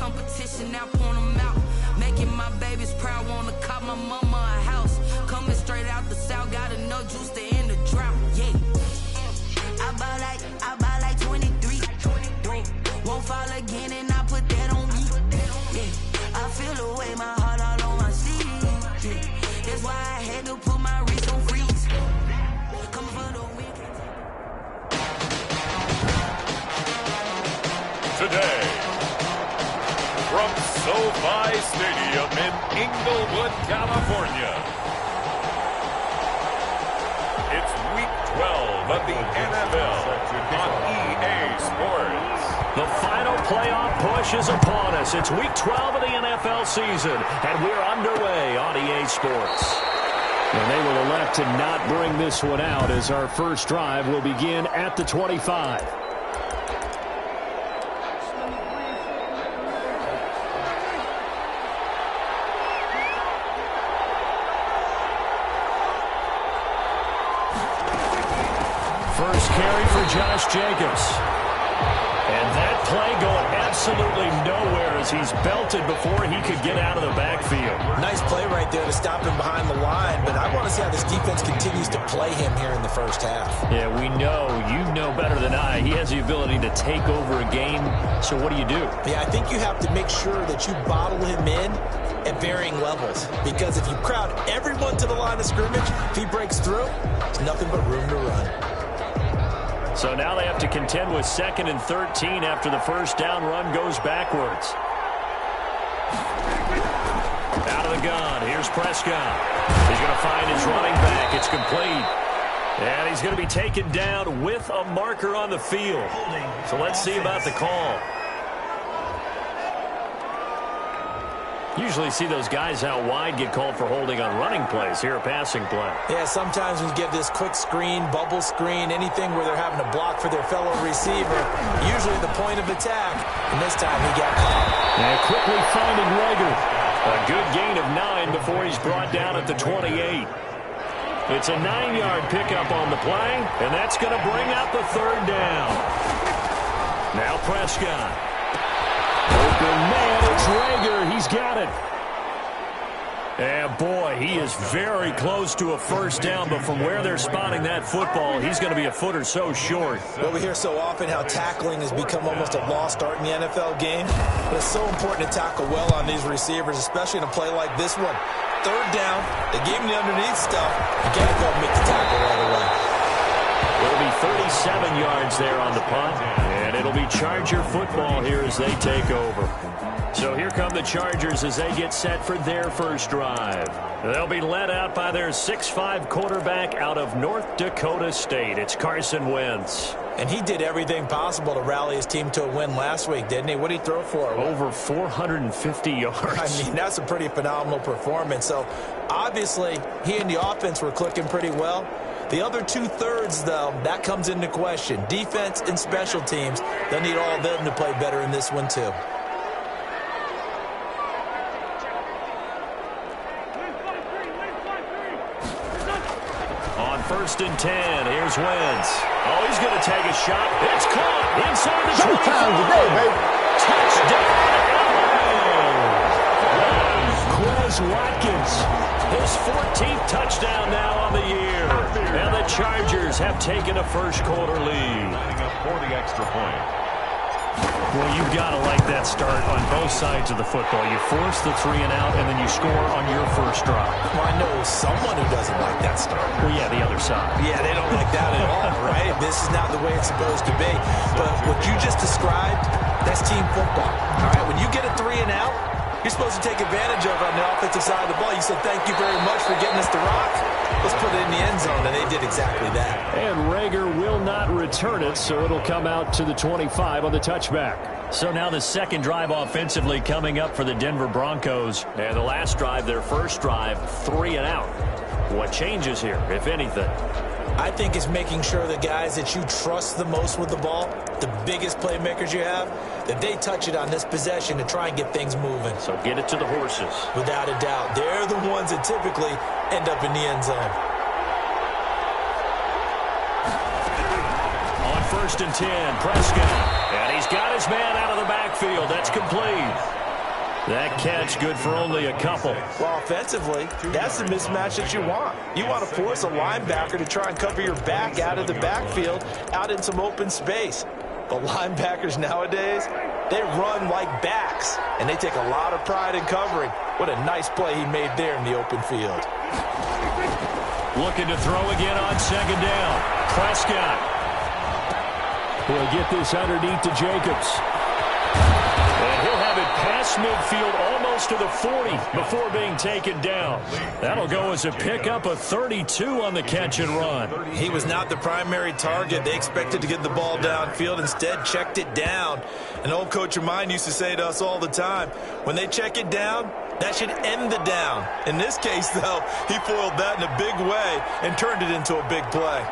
competition, now point them out. Making my babies proud, wanna cop my mama a house. Coming straight out the south, got enough juice to end the drought. Yeah. I buy like 23. Won't fall again and I put that on me. Yeah. I feel the way, my heart all on my sleeve. Yeah. That's why I had to put my wrist on freeze. Coming for the weekend. Today, from SoFi Stadium in Inglewood, California, it's Week 12 of the NFL on EA Sports. The final playoff push is upon us. It's Week 12 of the NFL season, and we're underway on EA Sports. And they will elect to not bring this one out as our first drive will begin at the 25. First carry for Josh Jacobs. And that play going absolutely nowhere as he's belted before he could get out of the backfield. Nice play right there to stop him behind the line, but I want to see how this defense continues to play him here in the first half. Yeah, we know. You know better than I. He has the ability to take over a game, so what do you do? Yeah, I think you have to make sure that you bottle him in at varying levels, because if you crowd everyone to the line of scrimmage, if he breaks through, there's nothing but room to run. So now they have to contend with 2nd and 13 after the first down run goes backwards. Out of the gun. Here's Prescott. He's going to find his running back. It's complete. And he's going to be taken down with a marker on the field. So let's see about the call. Usually see those guys out wide get called for holding on running plays. Here a passing play. Yeah, sometimes when you get this quick screen, bubble screen, anything where they're having to block for their fellow receiver, usually the point of attack, and this time he got caught. And quickly finding Rager. A good gain of 9 before he's brought down at the 28. It's a 9-yard pickup on the play, and that's going to bring out the 3rd down. Now Prescott. Open man, it's Rager. He's got it. And, boy, he is very close to a first down, but from where they're spotting that football, he's going to be a foot or so short. Well, we hear so often how tackling has become almost a lost art in the NFL game. But it's so important to tackle well on these receivers, especially in a play like this one. 3rd down, they gave him the underneath stuff. You got to go and make the tackle right away. It'll be 37 yards there on the punt, and it'll be Charger football here as they take over. So here come the Chargers as they get set for their first drive. They'll be led out by their 6'5" quarterback out of North Dakota State. It's Carson Wentz. And he did everything possible to rally his team to a win last week, didn't he? What did he throw for? Over 450 yards. I mean, that's a pretty phenomenal performance. So, obviously, he and the offense were clicking pretty well. The other 2/3, though, that comes into question. Defense and special teams, they'll need all of them to play better in this one, too. On 1st and 10, here's Wentz. Oh, he's going to take a shot. It's caught inside the 25. Showtime today, baby. Touchdown, LA. Quez Watkins. His 14th touchdown now on the year. And the Chargers have taken a first-quarter lead. Lining up for the extra point. Well, you've got to like that start on both sides of the football. You force the 3 and out, and then you score on your first drive. Well, I know someone who doesn't like that start. Well, yeah, the other side. Yeah, they don't like that at all, right? This is not the way it's supposed to be. But what you just described, that's team football. All right, when you get a 3 and out, you're supposed to take advantage of it on the offensive side of the ball. You said, thank you very much for getting us the rock. Let's put it in the end zone, and they did exactly that. And Rager will not return it, so it'll come out to the 25 on the touchback. So now the second drive offensively coming up for the Denver Broncos. And the last drive, their first drive, 3 and out. What changes here, if anything? I think it's making sure the guys that you trust the most with the ball, the biggest playmakers you have, that they touch it on this possession to try and get things moving. So get it to the horses. Without a doubt. They're the ones that typically end up in the end zone. On first and 10. Prescott. And he's got his man out of the backfield. That's complete. That catch good for only a couple. Well, offensively, that's the mismatch that you want. You want to force a linebacker to try and cover your back out of the backfield, out in some open space. But linebackers nowadays, they run like backs, and they take a lot of pride in covering. What a nice play he made there in the open field. Looking to throw again on second down. Prescott. He'll get this underneath to Jacobs. And he'll have it past midfield almost to the 40 before being taken down. That'll go as a pickup of 32 on the catch and run. He was not the primary target. They expected to get the ball downfield. Instead, checked it down. An old coach of mine used to say to us all the time, when they check it down, that should end the down. In this case, though, he foiled that in a big way and turned it into a big play.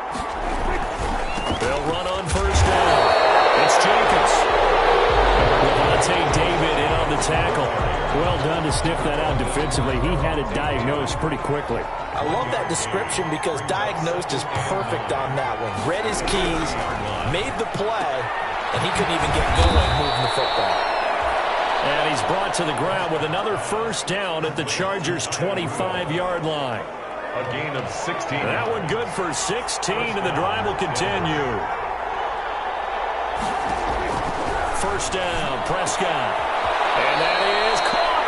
They'll run on first down. It's Jacobs. Levante David in on the tackle. Well done to sniff that out defensively. He had it diagnosed pretty quickly. I love that description because diagnosed is perfect on that one. Read his keys, made the play, and he couldn't even get going moving the football. And he's brought to the ground with another first down at the Chargers' 25-yard line. A gain of 16. That one good for 16, and the drive will continue. First down, Prescott. And that is caught.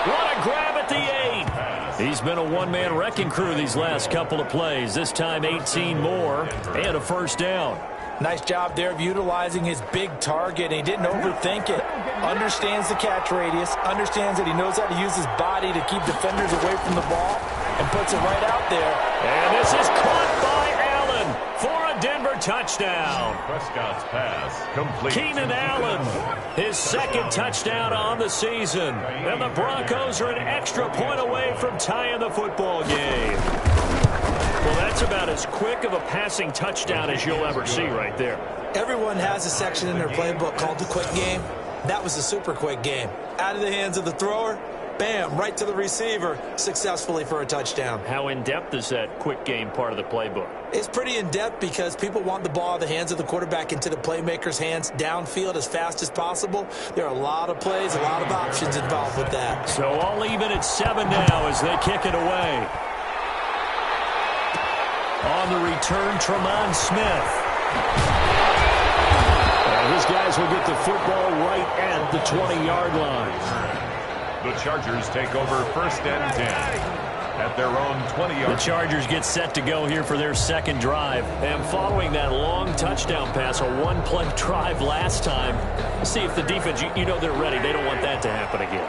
What a grab at the 8. He's been a one-man wrecking crew these last couple of plays. This time 18 more and a first down. Nice job there of utilizing his big target. He didn't overthink it. Understands the catch radius. Understands that he knows how to use his body to keep defenders away from the ball and puts it right out there. And this is caught by Allen for a Denver touchdown. Prescott's pass complete. Keenan Allen, his second touchdown on the season. And the Broncos are an extra point away from tying the football game. Well, that's about as quick of a passing touchdown as you'll ever see right there. Everyone has a section in their playbook called the quick game. That was a super quick game. Out of the hands of the thrower, bam, right to the receiver, successfully for a touchdown. How in-depth is that quick game part of the playbook? It's pretty in-depth because people want the ball out of the hands of the quarterback into the playmaker's hands downfield as fast as possible. There are a lot of plays, a lot of options involved with that. So all even at 7 now as they kick it away. On the return, Tremont Smith. And his guys will get the football right at the 20-yard line. The Chargers take over first and 10 at their own 20-yard. The Chargers get set to go here for their second drive. And following that long touchdown pass, a one-play drive last time, see if the defense, you know they're ready. They don't want that to happen again.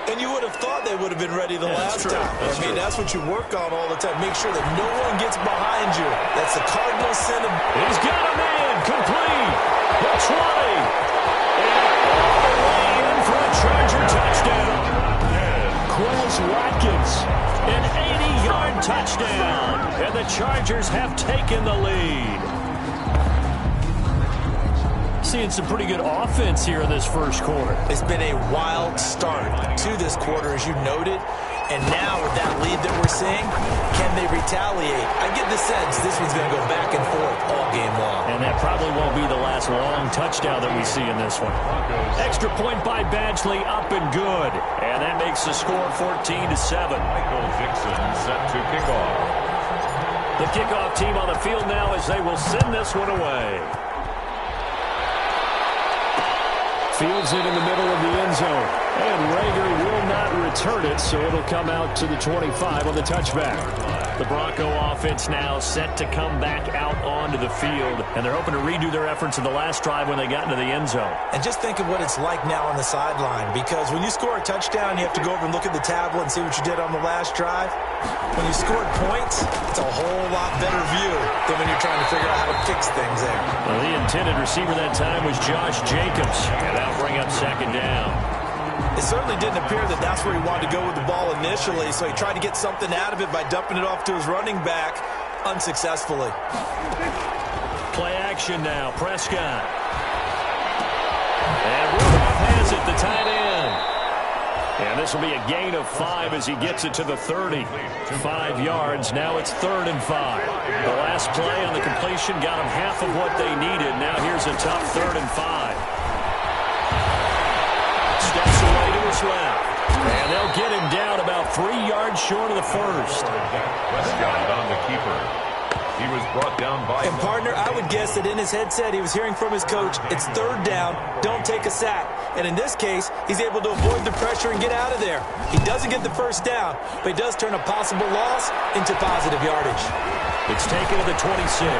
And you would have thought they would have been ready the last time. That's what you work on all the time. Make sure that no one gets behind you. That's the cardinal sin of... He's got a man, complete. The 20. And all the way in for a Charger touchdown. Quez Watkins, an 80-yard touchdown. And the Chargers have taken the lead. Seeing some pretty good offense here in this first quarter. It's been a wild start to this quarter, as you noted. And now with that lead that we're seeing, can they retaliate? I get the sense this one's going to go back and forth all game long. And that probably won't be the last long touchdown that we see in this one. Extra point by Badgley, up and good. And that makes the score 14-7. Michael Dixon set to kick off. The kickoff team on the field now as they will send this one away. Fields it in the middle of the end zone. And Rager will not return it, so it'll come out to the 25 on the touchback. The Bronco offense now set to come back out onto the field. And they're hoping to redo their efforts in the last drive when they got into the end zone. And just think of what it's like now on the sideline. Because when you score a touchdown, you have to go over and look at the tablet and see what you did on the last drive. When you scored points, it's a whole lot better view than when you're trying to figure out how to fix things there. Well, the intended receiver that time was Josh Jacobs. And that'll bring up second down. It certainly didn't appear that that's where he wanted to go with the ball initially, so he tried to get something out of it by dumping it off to his running back unsuccessfully. Play action now, Prescott. And Rudolph has it, the tight end. And this will be a gain of 5 as he gets it to the 30. 5 yards. Now it's 3rd and 5. The last play on the completion got him half of what they needed. Now here's a tough 3rd and 5. Steps away to his left. And they'll get him down about 3 yards short of the first. Prescott on the keeper. He was brought down by... And, partner, I would guess that in his headset he was hearing from his coach, it's 3rd down, don't take a sack. And in this case, he's able to avoid the pressure and get out of there. He doesn't get the first down, but he does turn a possible loss into positive yardage. It's taken to the 26.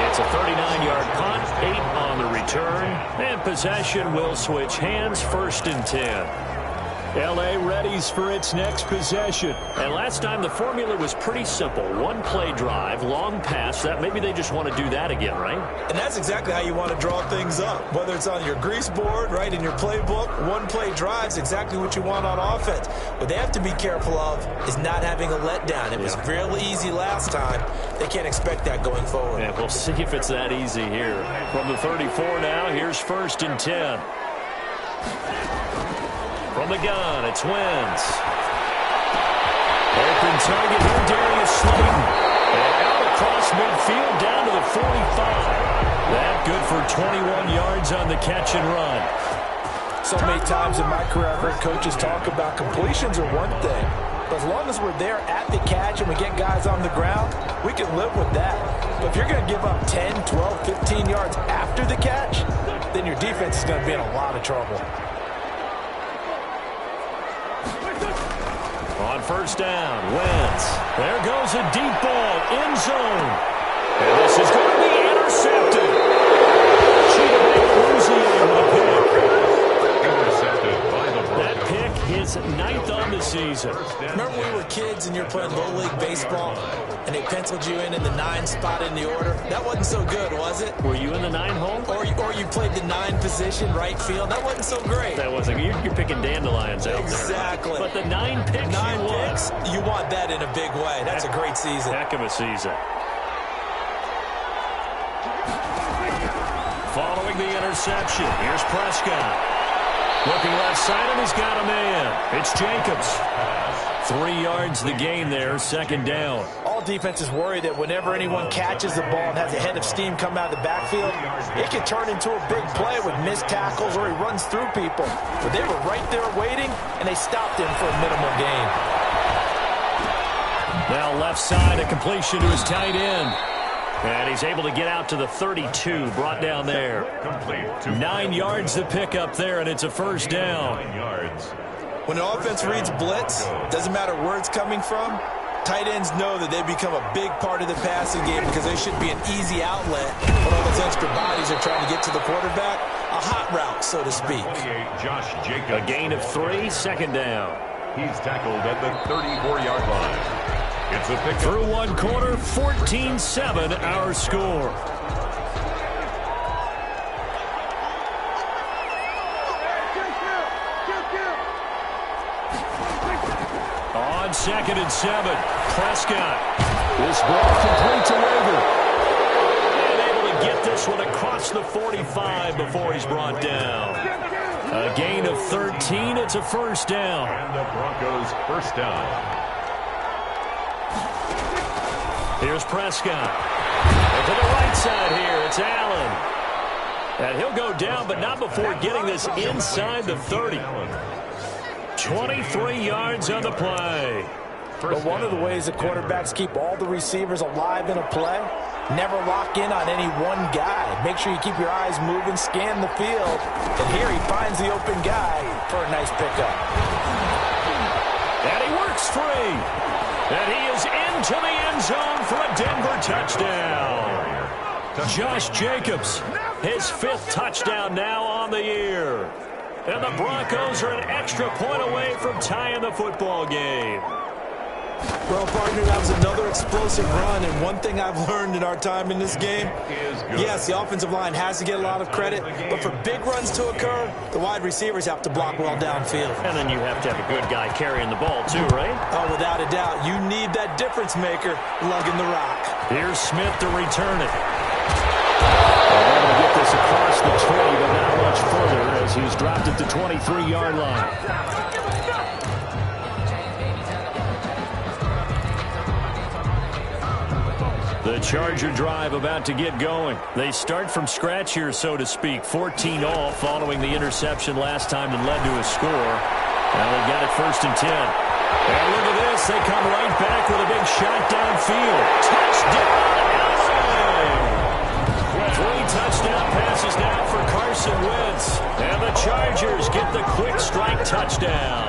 It's a 39-yard punt, 8 on the return, and possession will switch hands, 1st and 10. L.A. readies for its next possession. And last time the formula was pretty simple. 1-play drive, long pass. That maybe they just want to do that again, right? And that's exactly how you want to draw things up. Whether it's on your grease board, right, in your playbook, 1-play drive's exactly what you want on offense. What they have to be careful of is not having a letdown. It was real easy last time. They can't expect that going forward. Yeah, we'll see if it's that easy here. From the 34 now, here's 1st and 10. From the gun, it's Wentz. Open target here, Darius Slayton. And out across midfield, down to the 45. That good for 21 yards on the catch and run. So many times in my career, I've heard coaches talk about completions are one thing. But as long as we're there at the catch and we get guys on the ground, we can live with that. But if you're going to give up 10, 12, 15 yards after the catch, then your defense is going to be in a lot of trouble. On 1st down, Wentz. There goes a deep ball, end zone. And this is going to be intercepted. That pick is 9th on the season. Remember when we were kids and you were playing Little League Baseball and they penciled you in the 9 spot in the order? That wasn't so good, was it? Were you in the 9 hole? Or you played the 9 position, right field? That wasn't so great. That wasn't. You're picking dandelions out there. Exactly. But the 9 picks you want that in a big way. That's a great season. Heck of a season. Following the interception, here's Prescott. Looking left side, and he's got a man. It's Jacobs. 3 yards the gain there, 2nd down. All defenses worry that whenever anyone catches the ball and has a head of steam come out of the backfield, it can turn into a big play with missed tackles or he runs through people. But they were right there waiting, and they stopped him for a minimal gain. Now left side, a completion to his tight end. And he's able to get out to the 32, brought down there. 9 yards to pick up there, and it's a 1st down. 9 yards. When an offense reads blitz, doesn't matter where it's coming from, tight ends know that they become a big part of the passing game because they should be an easy outlet when all those extra bodies are trying to get to the quarterback. A hot route, so to speak. Josh Jacobs. A gain of 3, 2nd down. He's tackled at the 34-yard line. It's a pick through 1 quarter, 14-7 our score. On 2nd and 7, Prescott. This ball complete to Rager. And able to get this one across the 45 before he's brought down. A gain of 13, it's a 1st down. And the Broncos 1st down. Here's Prescott. And to the right side here, it's Allen. And he'll go down, but not before getting this inside the 30. 23 yards on the play. But one of the ways that quarterbacks keep all the receivers alive in a play, never lock in on any one guy. Make sure you keep your eyes moving, scan the field. And here he finds the open guy for a nice pickup. And he works free. And he is into the end zone for a Denver touchdown. Josh Jacobs, his 5th touchdown now on the year. And the Broncos are an extra point away from tying the football game. Well, partner, that was another explosive run, and one thing I've learned in our time in this game, yes, the offensive line has to get a lot of credit, but for big runs to occur, the wide receivers have to block well downfield. And then you have to have a good guy carrying the ball too, right? Oh, without a doubt. You need that difference maker lugging the rock. Here's Smith to return it. Able to get this across the 20, but not much further as he's dropped at the 23-yard line. The Charger drive about to get going. They start from scratch here, so to speak. 14 all following the interception last time that led to a score. Now they've got it 1st and 10. And look at this. They come right back with a big shot downfield. Touchdown, LA! 3 touchdown passes now for Carson Wentz. And the Chargers get the quick strike touchdown.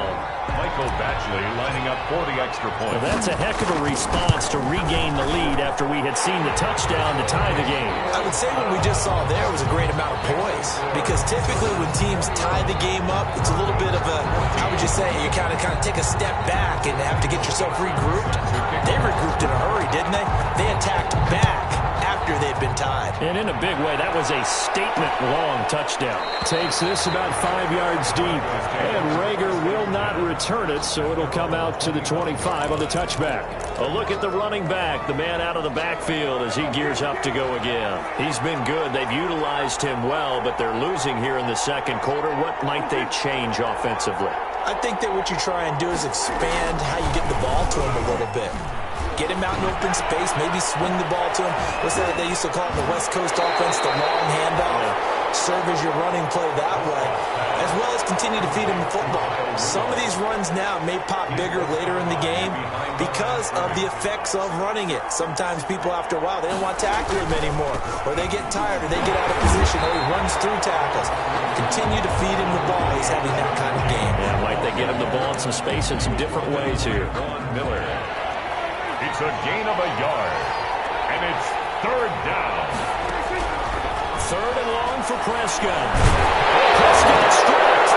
Michael Badgley lining up for the extra point. Well, that's a heck of a response to regain the lead after we had seen the touchdown to tie the game. I would say what we just saw there was a great amount of poise, because typically when teams tie the game up, it's a little bit of a, how would you say, you kind of take a step back and have to get yourself regrouped. They regrouped in a hurry, didn't they? They attacked back after they'd been tied. And in a big way, that was a statement-long touchdown. Takes this about 5 yards deep, and Rager will not return it, so it'll come out to the 25 on the touchback. A look at the running back, the man out of the backfield as he gears up to go again. He's been good. They've utilized him well, but they're losing here in the second quarter. What might they change offensively? I think that what you try and do is expand how you get the ball to him a little bit. Get him out in open space, maybe swing the ball to him. What's that they used to call it in the West Coast offense, the long handoff? Serve as your running play that way, as well as continue to feed him the football. Some of these runs now may pop bigger later in the game because of the effects of running it. Sometimes people, after a while, they don't want to tackle him anymore, or they get tired, or they get out of position, or he runs through tackles. Continue to feed him the ball. He's having that kind of game. Yeah, might they get him the ball in some space in some different ways here. Miller. It's a gain of a yard, and it's 3rd down. 3rd and long for Prescott. Prescott stripped.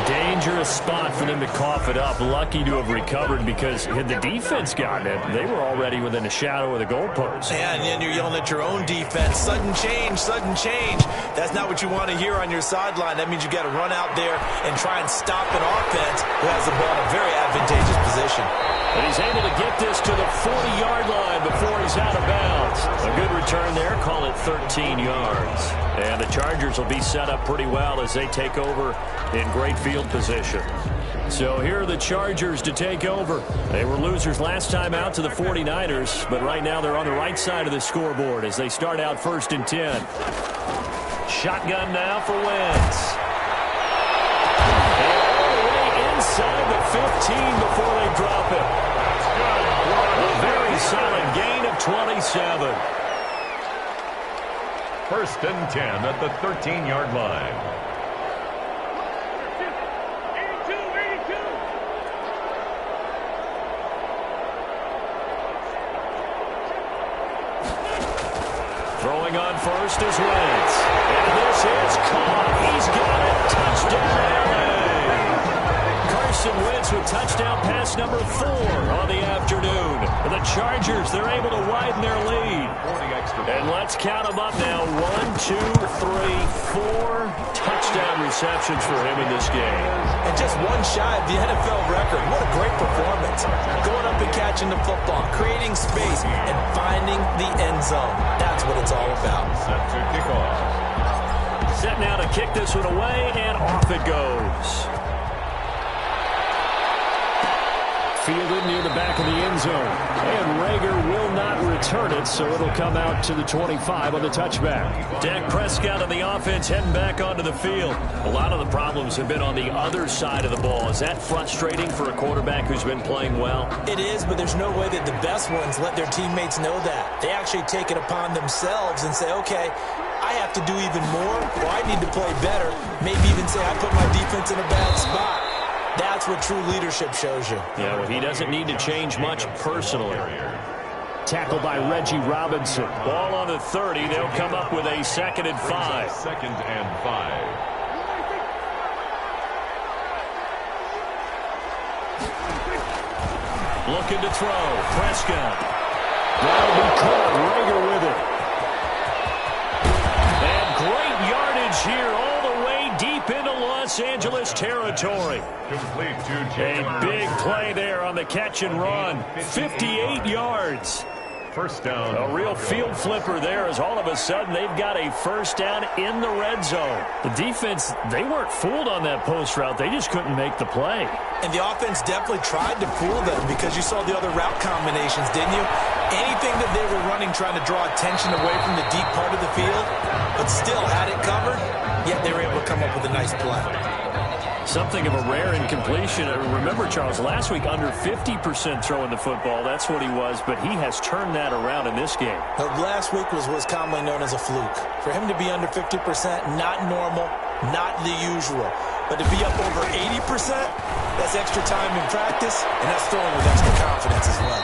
Dangerous spot for them to cough it up. Lucky to have recovered, because had the defense gotten it, they were already within a shadow of the goalpost. Yeah, and then you're yelling at your own defense. Sudden change, sudden change. That's not what you want to hear on your sideline. That means you got to run out there and try and stop an offense who has the ball in a very advantageous position. And he's able to get this to the 40-yard line before he's out of bounds. A good return there. Call it 13 yards. And the Chargers will be set up pretty well as they take over in great field position. So here are the Chargers to take over. They were losers last time out to the 49ers, but right now they're on the right side of the scoreboard as they start out 1st and 10. Shotgun now for Wentz. And all the way inside the 15 before they drop it. A very solid gain of 27. 1st and 10 at the 13-yard line. Throwing on first is Wentz. And this is caught. He's got it. Touchdown, LA. Carson Wentz with touchdown pass number 4 on the afternoon. And the Chargers, they're able to widen their lead. And let's count them up now. 1, 2, 3, 4 touchdown receptions for him in this game. And just one shy of the NFL record. What a great performance. Going up and catching the football, creating space, and finding the end zone. That's what it's all about. Set to kick off. Set now to kick this one away, and off it goes. Fielded near the back of the end zone. And Rager will not return it, so it'll come out to the 25 on the touchback. Dak Prescott on the offense heading back onto the field. A lot of the problems have been on the other side of the ball. Is that frustrating for a quarterback who's been playing well? It is, but there's no way that the best ones let their teammates know that. They actually take it upon themselves and say, okay, I have to do even more, or I need to play better. Maybe even say I put my defense in a bad spot. That's what true leadership shows you. Yeah, well, he doesn't need to change much personally. Tackled by Reggie Robinson. Ball on the 30. They'll come up with a 2nd and 5. 2nd and 5. Looking to throw. Prescott. That'll be caught. Rager with it. And great yardage here all the way deep into line. Los Angeles territory. Complete to A Jacob. big play there on the catch and run. 58 yards. First down. A real field flipper there as all of a sudden they've got a first down in the red zone. The defense, they weren't fooled on that post route. They just couldn't make the play. And the offense definitely tried to fool them because you saw the other route combinations, didn't you? Anything that they were running trying to draw attention away from the deep part of the field, but still had it covered, yet they were able to come up with a nice play. Something of a rare incompletion. Remember, Charles, last week under 50% throwing the football. That's what he was, but he has turned that around in this game. Now, last week was what's commonly known as a fluke. For him to be under 50%, not normal, not the usual. But to be up over 80%, that's extra time in practice, and that's throwing with extra confidence as well.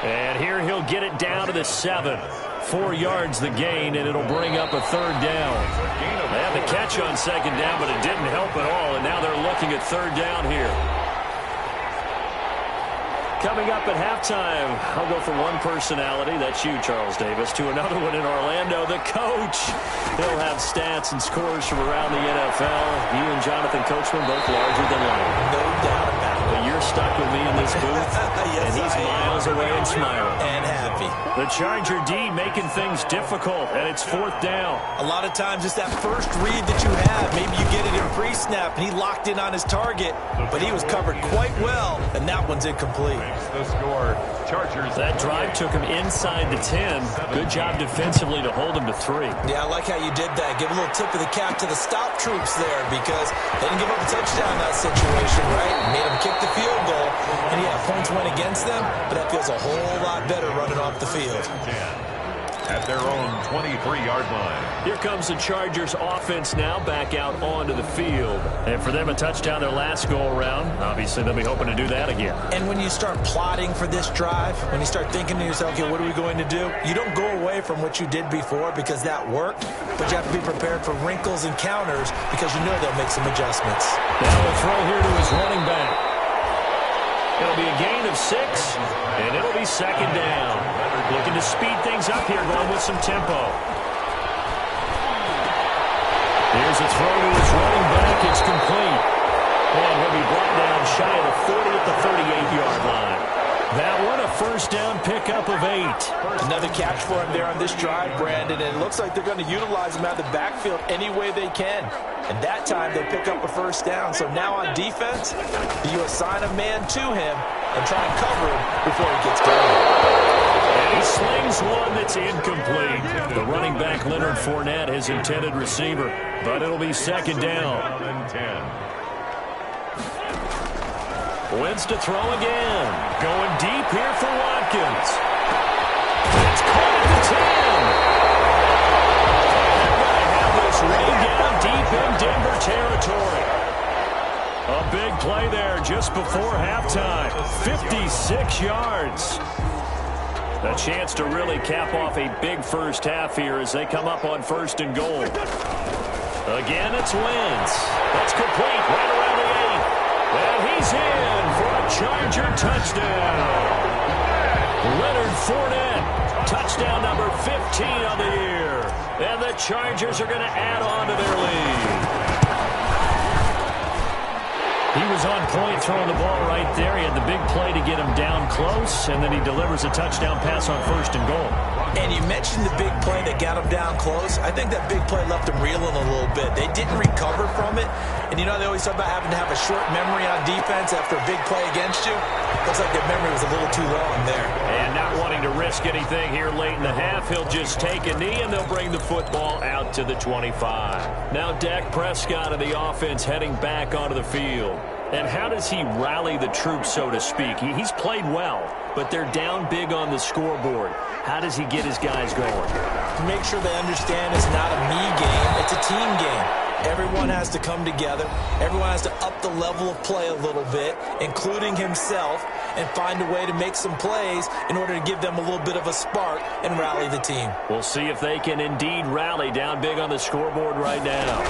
And here he'll get it down to the 7. 4 yards the gain, and it'll bring up a third down. They had the catch on second down, but it didn't help at all, and now they're looking at third down here. Coming up at halftime, I'll go from one personality, that's you, Charles Davis, to another one in Orlando, the coach. He'll have stats and scores from around the NFL. You and Jonathan Coachman both larger than life. No doubt about it. But you're stuck with me in this booth, Yes, and he's I am. miles away and smiling. And happy. The Charger D making things difficult, and it's fourth down. A lot of times it's that first read that you have. Maybe you get it in pre-snap, and he locked in on his target, but he was covered quite well, and that one's incomplete. The score. Chargers. That drive took him inside the 10. Good job defensively to hold him to 3. Yeah, I like how you did that. Give a little tip of the cap to the stop troops there because they didn't give up a touchdown in that situation, right? Made them kick the field goal. And yeah, points went against them, but that feels a whole lot better running off the field. At their own 23-yard line. Here comes the Chargers offense now back out onto the field. And for them, a touchdown their last go-around. Obviously, they'll be hoping to do that again. And when you start plotting for this drive, when you start thinking to yourself, okay, what are we going to do? You don't go away from what you did before because that worked, but you have to be prepared for wrinkles and counters because you know they'll make some adjustments. Now we'll throw here to his running back. It'll be a gain of 6, and it'll be second down. Looking to speed things up here, going with some tempo. Here's a throw to his running back. It's complete. And he'll be brought down shy of the 40 at the 38-yard line. That one, a first down pickup of 8. Another catch for him there on this drive, Brandon, and it looks like they're going to utilize him out of the backfield any way they can. And that time they pick up a first down. So now on defense, you assign a man to him and try and cover him before he gets going. And he slings one that's incomplete. The running back, Leonard Fournette, his intended receiver. But it'll be second down. 10. Wins to throw again. Going deep here for Watkins. It's caught at the 10. They're going to have this way down deep in Denver territory. A big play there just before halftime. 56 yards. A chance to really cap off a big first half here as they come up on first and goal. Again, it's Wentz. That's complete right around the 8. And he's in for a Charger touchdown. Leonard Fournette, touchdown number 15 on the year. And the Chargers are going to add on to their lead. He was on point throwing the ball right there. He had the big play to get him down close, and then he delivers a touchdown pass on first and goal. And you mentioned the big play that got him down close. I think that big play left him reeling a little bit. They didn't recover from it. And you know they always talk about having to have a short memory on defense after a big play against you. Looks like their memory was a little too long there. And not wanting to risk anything here late in the half, he'll just take a knee and they'll bring the football out to the 25. Now Dak Prescott of the offense heading back onto the field. And how does he rally the troops, so to speak? He's played well, but they're down big on the scoreboard. How does he get his guys going? To make sure they understand it's not a me game, it's a team game. Everyone has to come together. Everyone has to up the level of play a little bit, including himself, and find a way to make some plays in order to give them a little bit of a spark and rally the team. We'll see if they can indeed rally down big on the scoreboard right now.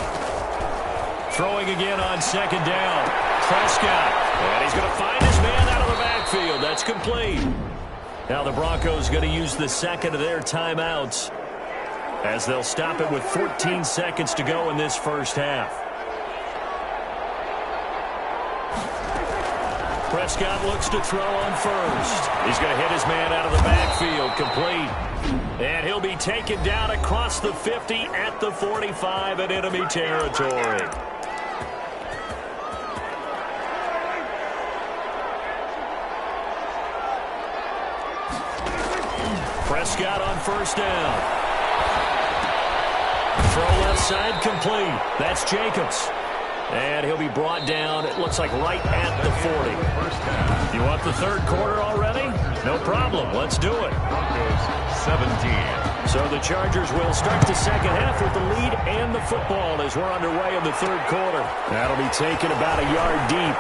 Throwing again on second down. Prescott. And he's going to find his man out of the backfield. That's complete. Now the Broncos going to use the second of their timeouts as they'll stop it with 14 seconds to go in this first half. Prescott looks to throw on first. He's going to hit his man out of the backfield, complete. And he'll be taken down across the 50 at the 45 in enemy territory. Prescott on first down. Throw left side complete. That's Jacobs. And he'll be brought down, it looks like right at the 40. You want the third quarter already? No problem. Let's do it. Broncos 17. So the Chargers will start the second half with the lead and the football as we're underway in the third quarter. That'll be taken about a yard deep.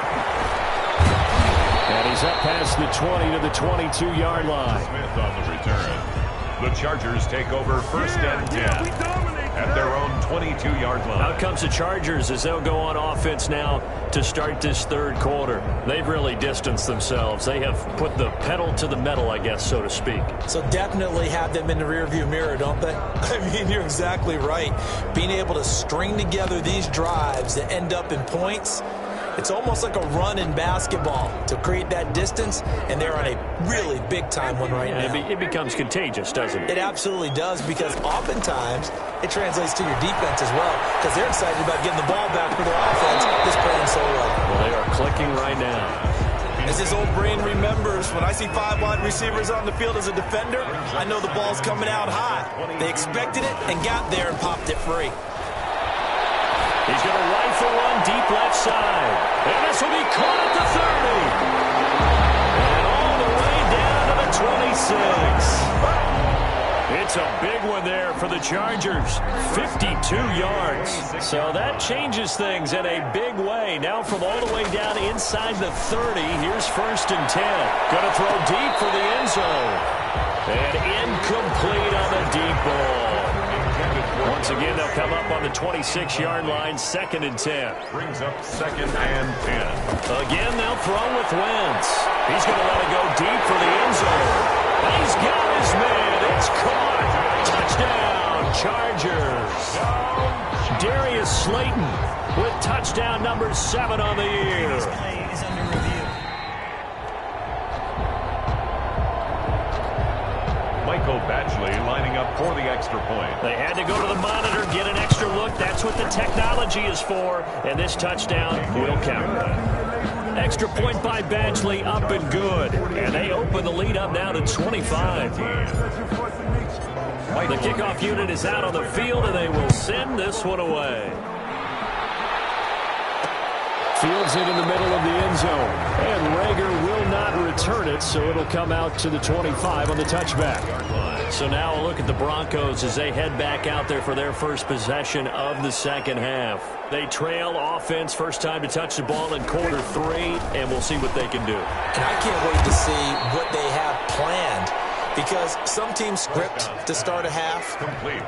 And he's up past the 20 to the 22-yard line. Smith on the return. The Chargers take over first and 10. At their own 22-yard line. Out comes the Chargers as they'll go on offense now to start this third quarter. They've really distanced themselves. They have put the pedal to the metal, I guess, so to speak. So definitely have them in the rearview mirror, don't they? I mean, you're exactly right. Being able to string together these drives that end up in points, it's almost like a run in basketball to create that distance, and they're on a really big-time one right now. It becomes contagious, doesn't it? It absolutely does, because oftentimes it translates to your defense as well, because they're excited about getting the ball back for their offense that's playing so well. Well, they are clicking right now. As his old brain remembers, when I see 5 wide receivers on the field as a defender, I know the ball's coming out high. They expected it and got there and popped it free. He's going to rifle one deep left side. And this will be caught at the 30. And all the way down to the 26. It's a big one there for the Chargers. 52 yards. So that changes things in a big way. Now from all the way down inside the 30, here's first and 10. Going to throw deep for the end zone. And incomplete on the deep ball. Once again, they'll come up on the 26-yard line, second and 10. Brings up second and 10. Again, they'll throw with Wentz. He's going to let it go deep for the end zone. And he's got his man. It's caught. Touchdown, Chargers. Darius Slayton with touchdown number 7 on the year. Michael Badgley lining up for the extra point. They had to go to the monitor, get an extra look. That's what the technology is for. And this touchdown will count. Extra point by Badgley, up and good. And they open the lead up now to 25. The kickoff unit is out on the field, and they will send this one away. Fields it in the middle of the end zone. And Rager will not return it, so it'll come out to the 25 on the touchback. So now a look at the Broncos as they head back out there for their first possession of the second half. They trail offense, first time to touch the ball in quarter 3, and we'll see what they can do. And I can't wait to see what they have planned, because some teams script to start a half.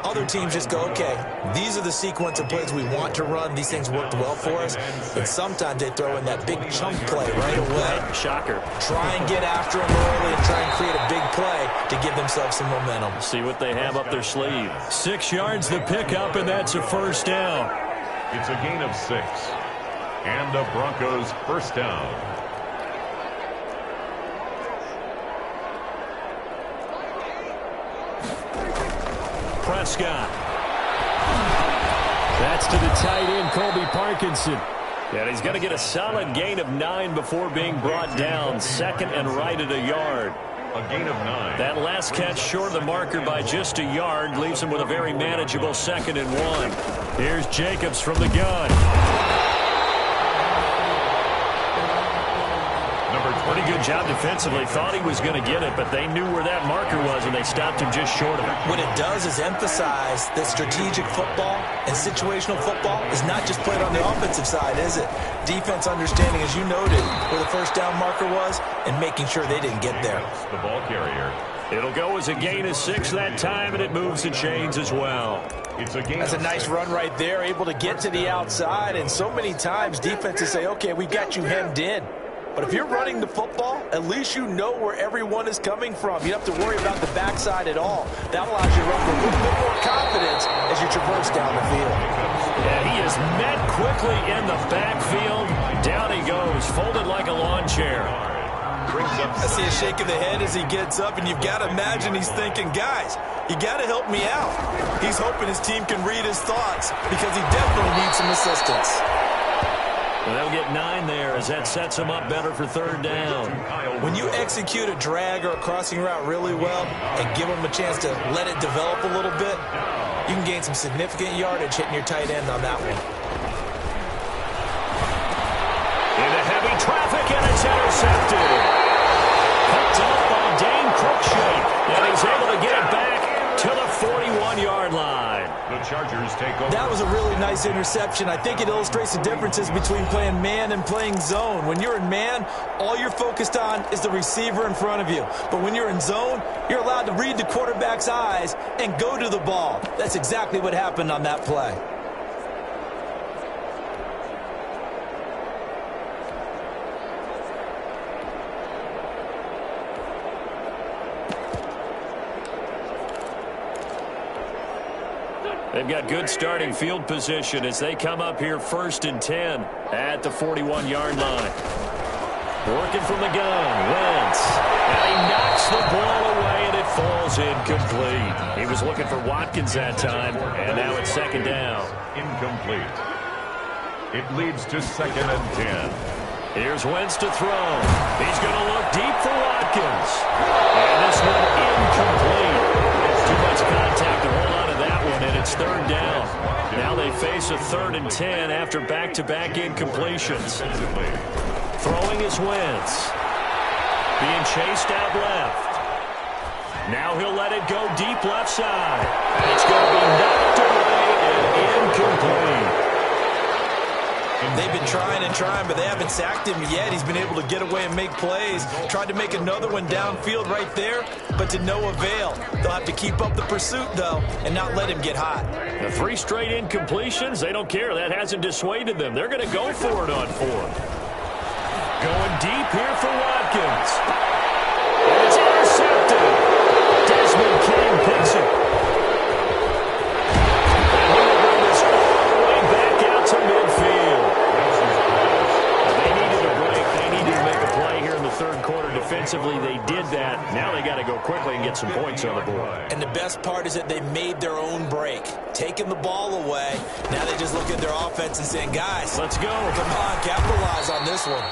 Other teams just go, okay, these are the sequence of plays we want to run. These things worked well for us. And sometimes they throw in that big chunk play right away. Shocker. Try and get after them early and try and create a big play to give themselves some momentum. See what they have up their sleeve. 6 yards the pickup, and that's a first down. It's a gain of 6. And the Broncos first down. Prescott. That's to the tight end, Colby Parkinson. And he's going to get a solid gain of 9 before being brought down. Second and right at a yard. A gain of 9. That last catch short of the marker by just a yard leaves him with a very manageable second and 1. Here's Jacobs from the gun. Pretty good job defensively. Thought he was going to get it, but they knew where that marker was, and they stopped him just short of it. What it does is emphasize that strategic football and situational football is not just played on the offensive side, is it? Defense understanding, as you noted, where the first down marker was and making sure they didn't get there. The ball carrier. It'll go as a gain of 6 that time, and it moves the chains as well. It's a gain. That's a nice run right there, able to get to the outside, and so many times defenses say, okay, we've got you hemmed in. But if you're running the football, at least you know where everyone is coming from. You don't have to worry about the backside at all. That allows you to run with a little bit more confidence as you traverse down the field. And he is met quickly in the backfield. Down he goes, folded like a lawn chair. I see a shake of the head as he gets up, and you've got to imagine he's thinking, guys, you got to help me out. He's hoping his team can read his thoughts because he definitely needs some assistance. Well, they'll get 9 there as that sets him up better for third down. When you execute a drag or a crossing route really well and give him a chance to let it develop a little bit, you can gain some significant yardage hitting your tight end on that one. Into heavy traffic, and it's intercepted. Picked up by Dane Cruikshank, and he's able to get it back to the 41-yard line. The Chargers take over. That was a really nice interception. I think it illustrates the differences between playing man and playing zone. When you're in man, all you're focused on is the receiver in front of you. But when you're in zone, you're allowed to read the quarterback's eyes and go to the ball. That's exactly what happened on that play. They've got good starting field position as they come up here 1st and 10 at the 41-yard line. Working from the gun, Wentz. And he knocks the ball away, and it falls incomplete. He was looking for Watkins that time, and now it's 2nd down. Incomplete. It leads to 2nd and 10. Here's Wentz to throw. He's going to look deep for Watkins. And this one incomplete. Too much contact to hold on to that one, and it's 3rd down. Now they face a 3rd and 10 after back-to-back incompletions. Throwing is Wentz. Being chased out left. Now he'll let it go deep left side. It's going to be knocked away and incomplete. They've been trying and trying, but they haven't sacked him yet. He's been able to get away and make plays. Tried to make another one downfield right there, but to no avail. They'll have to keep up the pursuit, though, and not let him get hot. The 3 straight incompletions, they don't care. That hasn't dissuaded them. They're going to go for it on 4th. Going deep here for Watkins. And it's intercepted. Desmond King picks it. And he will bring this all the way back out to midfield. They needed a break. They needed to make a play here in the 3rd quarter. Defensively, they did that. Now they got to go quickly and get some points on the board. And the best part is that they made their own break. Taking the ball away. Now they just look at their offense and saying, guys, let's go. Come on, capitalize on this one.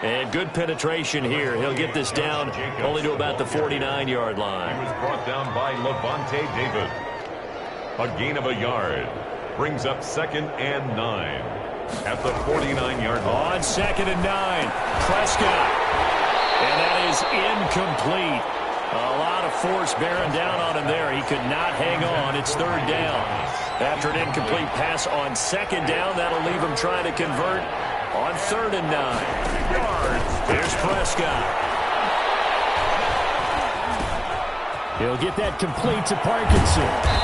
And good penetration here. He'll get this down only to about the 49-yard line. He was brought down by Levante David. A gain of a yard. Brings up 2nd and 9 at the 49-yard line. On 2nd and 9, Prescott. And that is incomplete. A lot of force bearing down on him there. He could not hang on. It's 3rd down. After an incomplete pass on 2nd down, that'll leave him trying to convert on 3rd and 9. Here's Prescott. He'll get that complete to Parkinson.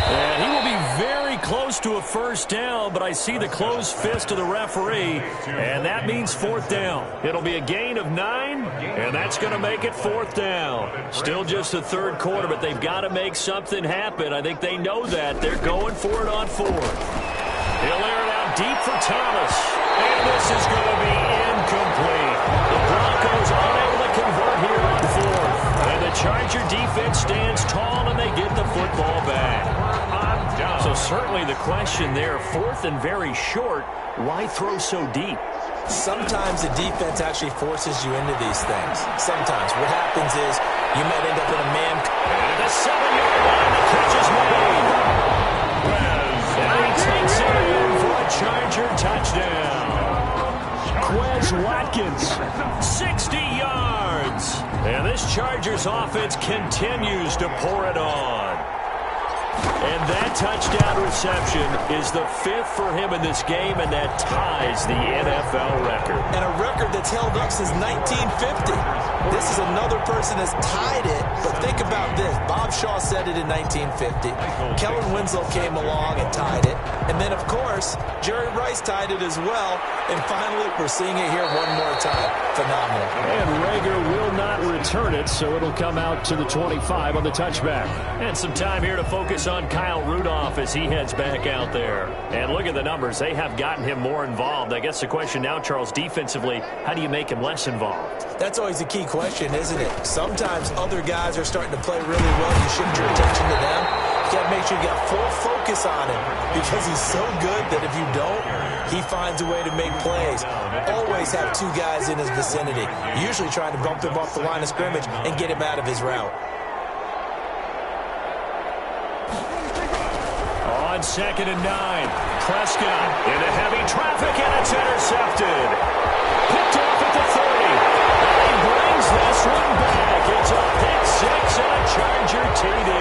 And he will be very close to a 1st down, but I see the closed fist of the referee, and that means 4th down. It'll be a gain of 9, and that's going to make it 4th down. Still just the 3rd quarter, but they've got to make something happen. I think they know that. They're going for it on 4th. He'll air it out deep for Thomas. And this is going to be incomplete. The Broncos unable to convert here on 4th. And the Charger defense stands tall, and they get the football back. So certainly the question there, 4th and very short, why throw so deep? Sometimes the defense actually forces you into these things. Sometimes. What happens is you might end up in a man. And at the 7-yard line, the catch is made. And he takes it in for a Charger touchdown. Quez Watkins, 60 yards. And this Chargers offense continues to pour it on. And that touchdown reception is the 5th for him in this game, and that ties the NFL record. And a record that's held up since 1950. This is another person that's tied it, but think about this. Bob Shaw said it in 1950. Kellen Winslow came along and tied it. And then, of course, Jerry Rice tied it as well. And finally, we're seeing it here one more time. Phenomenal. And Rager will not return it, so it'll come out to the 25 on the touchback. And some time here to focus on Kyle Rudolph as he heads back out there. And look at the numbers. They have gotten him more involved. I guess the question now, Charles, defensively, how do you make him less involved? That's always a key question, isn't it? Sometimes other guys are starting to play really well. You shift your attention to them. You got to make sure you got full focus on him because he's so good that if you don't, he finds a way to make plays. Always have two guys in his vicinity, usually trying to bump him off the line of scrimmage and get him out of his route. On 2nd and 9, Prescott into heavy traffic, and it's intercepted. Picked off at the 30. And he brings this one back. It's a pick six and a Charger TD.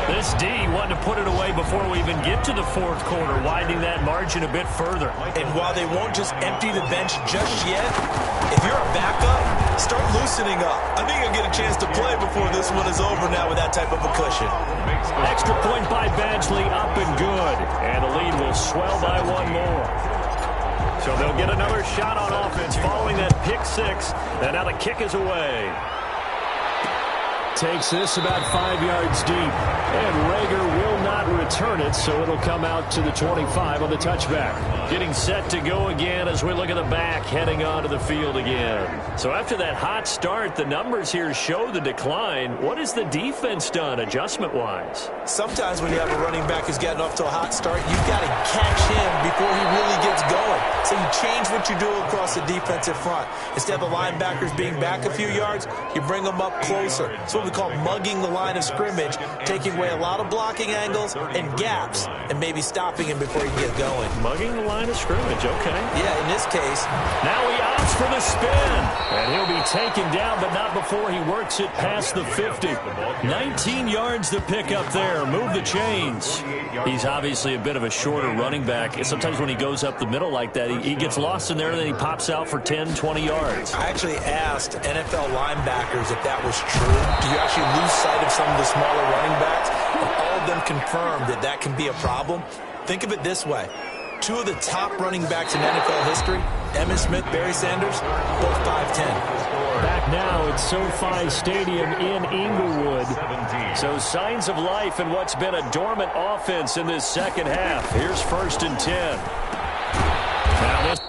This D wanted to put it away before we even get to the fourth quarter, widening that margin a bit further. And while they won't just empty the bench just yet, if you're a backup, start loosening up. I think you'll get a chance to play before this one is over now with that type of a cushion. Extra point by Badgley, up and good. And the lead will swell by one more. So they'll get another shot on offense following that pick six. And now the kick is away. Takes this about 5 yards deep. And Rager will not return it, so it'll come out to the 25 on the touchback. Getting set to go again as we look at the back, heading onto the field again. So after that hot start, the numbers here show the decline. What has the defense done adjustment-wise? Sometimes when you have a running back who's gotten off to a hot start, you've got to catch him before he really gets going. So you change what you do across the defensive front. Instead of the linebackers being back a few yards, you bring them up closer. It's what we call mugging the line of scrimmage, taking away a lot of blocking angles and gaps, and maybe stopping him before he gets going. Mugging the line of scrimmage, okay. Yeah, in this case. Now he opts for the spin, and he'll be taken down, but not before he works it past the 50. 19 yards to pick up there. Move the chains. He's obviously a bit of a shorter running back. Sometimes when he goes up the middle like that, he gets lost in there, and then he pops out for 10, 20 yards. I actually asked NFL linebackers if that was true. Do you actually lose sight of some of the smaller running backs? And all of them confirmed that that can be a problem. Think of it this way. Two of the top running backs in NFL history, Emmitt Smith, Barry Sanders, both 5'10". Back now at SoFi Stadium in Inglewood. So signs of life in what's been a dormant offense in this second half. Here's 1st and 10. Now this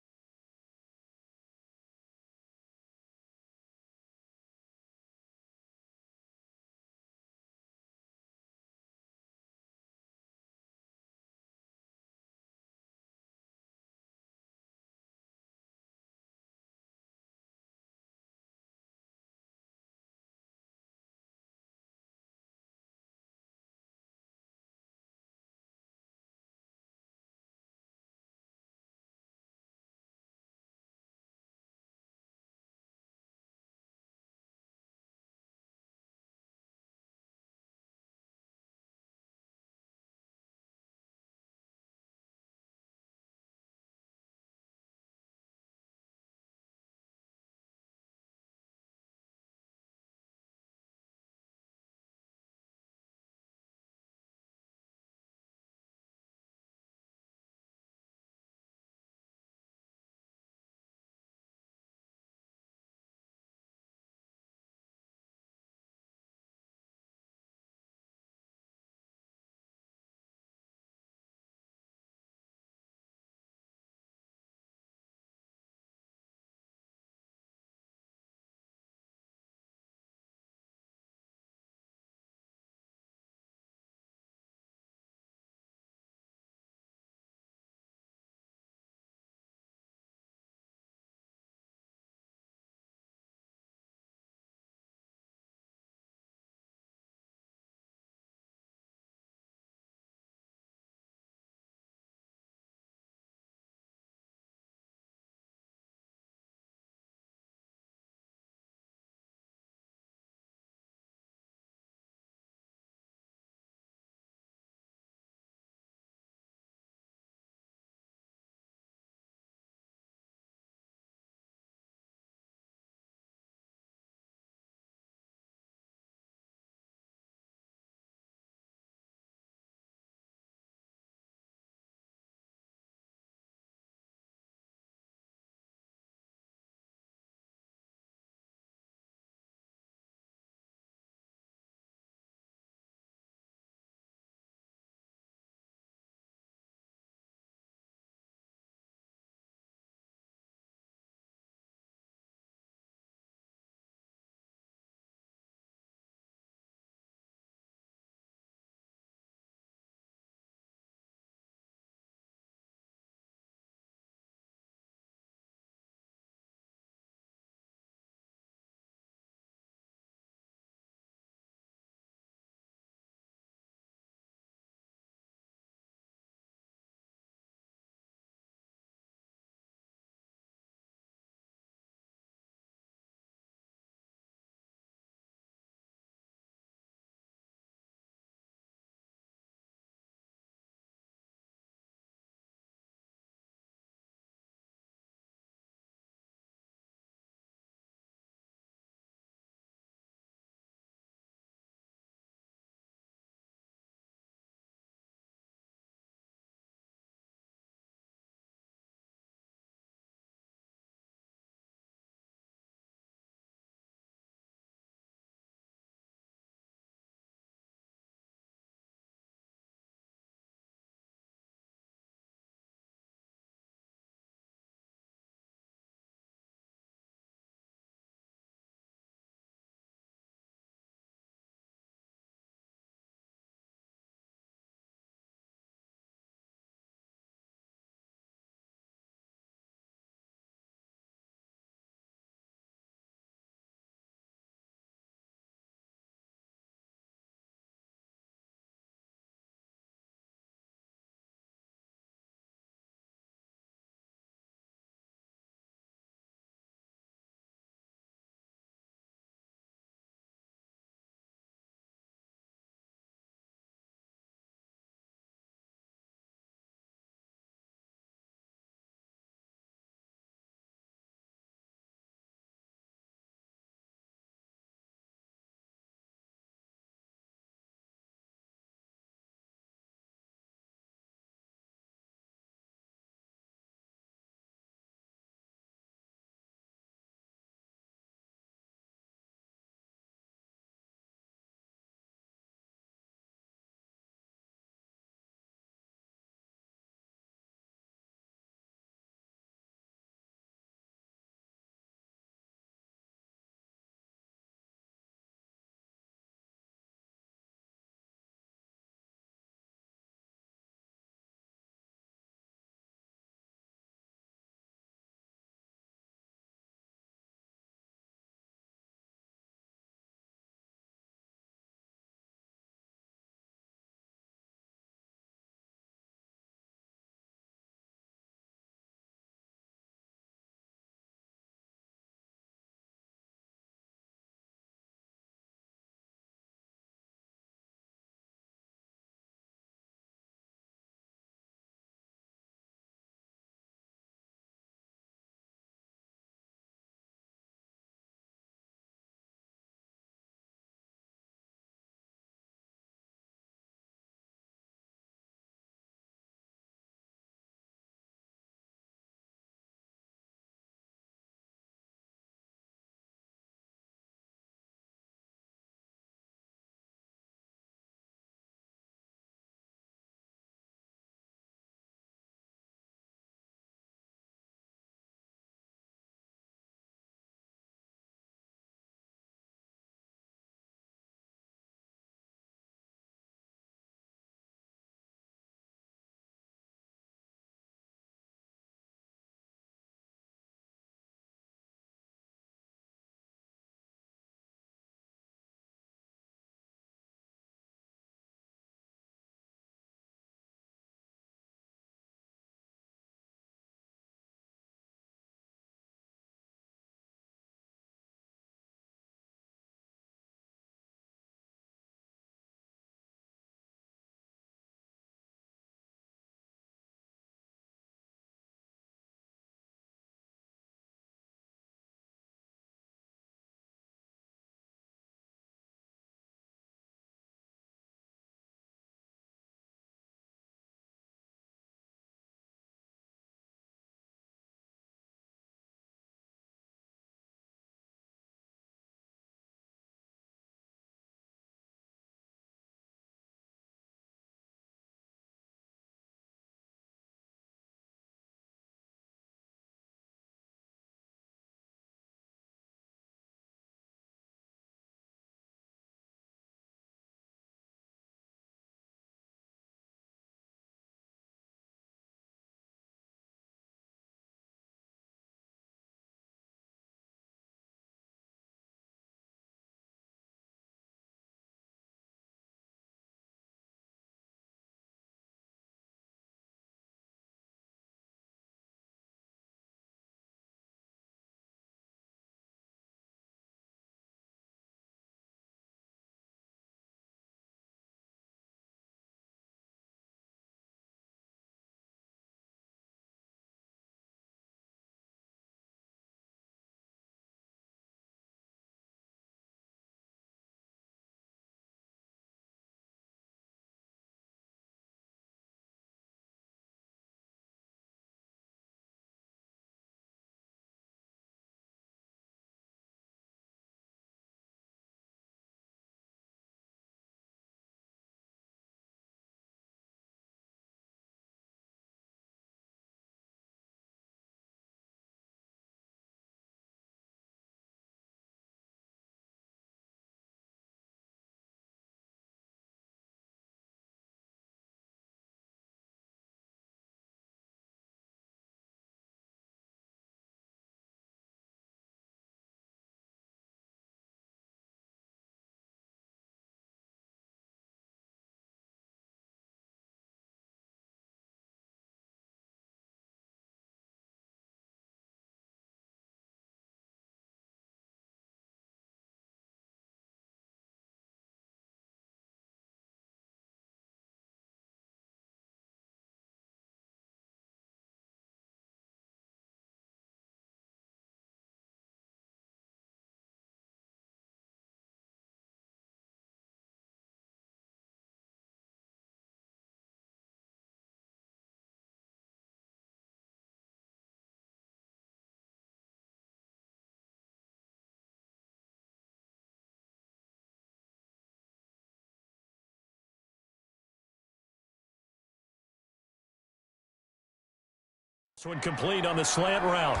This one complete on the slant route.